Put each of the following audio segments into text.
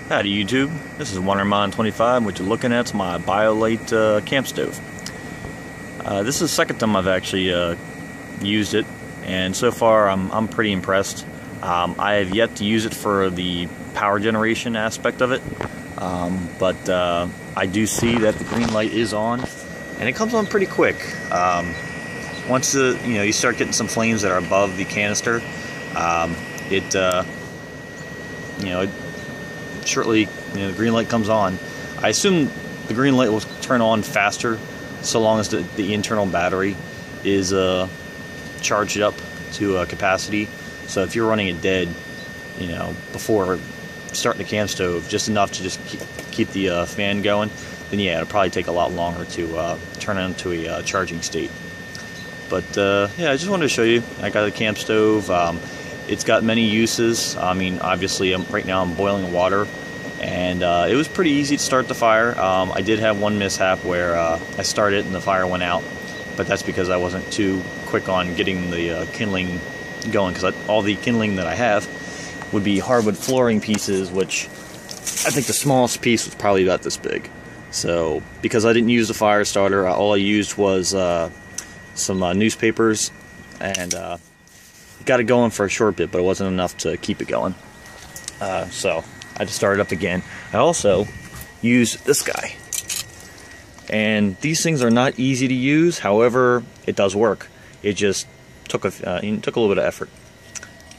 Howdy YouTube, this is WonderMon25. What you're looking at is my Biolite camp stove. This is the second time I've actually used it, and so far I'm pretty impressed. I have yet to use it for the power generation aspect of it, but I do see that the green light is on, and it comes on pretty quick. Once you start getting some flames that are above the canister, shortly, the green light comes on. I assume the green light will turn on faster so long as the internal battery is charged up to capacity. So if you're running it dead, before starting the camp stove, just enough to just keep the fan going, then yeah, it'll probably take a lot longer to turn it into a charging state. But yeah, I just wanted to show you. I got a camp stove. It's got many uses. I mean, obviously, right now I'm boiling water, and it was pretty easy to start the fire. I did have one mishap where I started and the fire went out, but that's because I wasn't too quick on getting the kindling going, because all the kindling that I have would be hardwood flooring pieces, which I think the smallest piece was probably about this big. So, because I didn't use the fire starter, all I used was some newspapers, and got it going for a short bit, but it wasn't enough to keep it going. So I just started up again. I also used this guy, and these things are not easy to use. However, it does work. It just took a little bit of effort,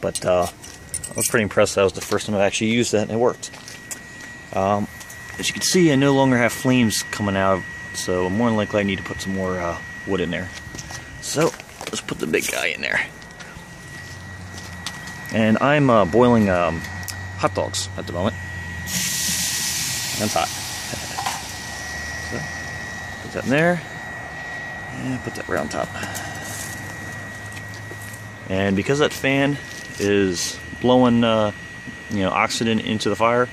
but I was pretty impressed. That was the first time I actually used that, and it worked. As you can see, I no longer have flames coming out, so more than likely I need to put some more wood in there. So let's put the big guy in there. And I'm boiling hot dogs at the moment. And it's hot. So, put that in there. And put that right on top. And because that fan is blowing oxygen into the fire,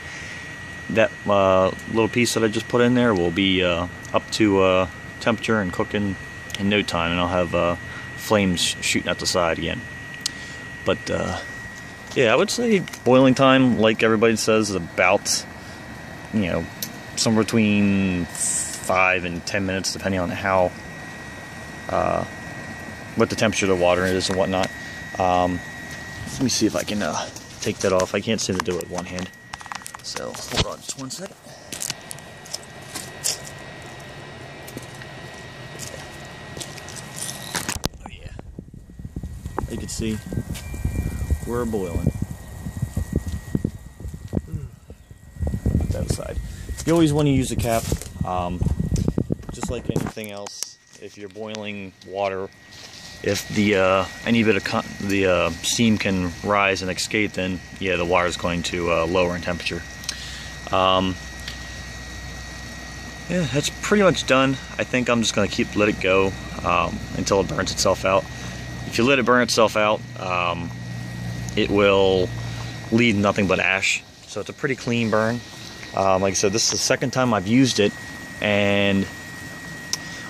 that little piece that I just put in there will be up to temperature and cooking in no time. And I'll have flames shooting out the side again. But yeah, I would say boiling time, like everybody says, is about, somewhere between 5 and 10 minutes, depending on how, what the temperature of the water is and whatnot. Let me see if I can take that off. I can't seem to do it with one hand. So, hold on just 1 second. Oh yeah. You can see we're boiling. Put that aside. You always want to use a cap, just like anything else. If you're boiling water, if the any bit of the steam can rise and escape, then yeah, the water is going to lower in temperature. Yeah, that's pretty much done. I think I'm just going to let it go until it burns itself out. If you let it burn itself out, it will leave nothing but ash. So it's a pretty clean burn. Like I said, this is the second time I've used it, and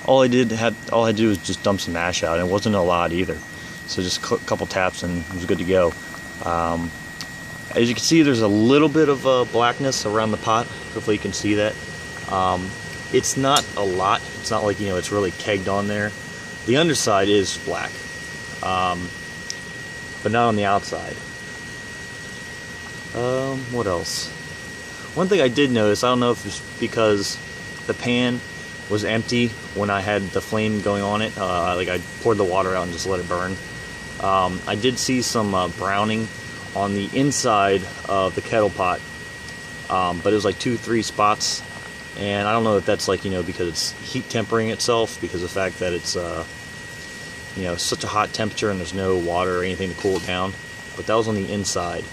all I had to do was just dump some ash out, and it wasn't a lot either. So just a couple taps and it was good to go. As you can see, there's a little bit of blackness around the pot. Hopefully you can see that. It's not a lot. It's not like, it's really kegged on there. The underside is black. But not on the outside. What else? One thing I did notice, I don't know if it's because the pan was empty when I had the flame going on it. Like I poured the water out and just let it burn. I did see some browning on the inside of the kettle pot, but it was like 2-3 spots, and I don't know if that's like because it's heat tempering itself, because of the fact that it's such a hot temperature and there's no water or anything to cool it down. But that was on the inside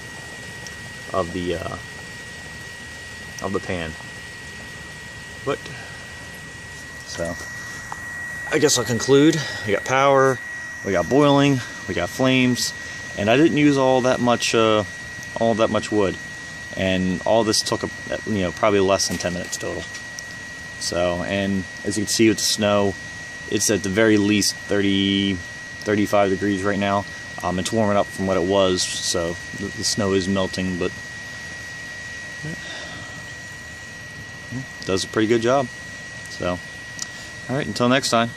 of the pan. But so I guess I'll conclude. We got power, we got boiling, we got flames, and I didn't use all that much wood, and all this took probably less than 10 minutes total. So, and as you can see with the snow, it's at the very least 35 degrees right now. It's warming up from what it was, so the snow is melting, but does a pretty good job. So, all right, until next time.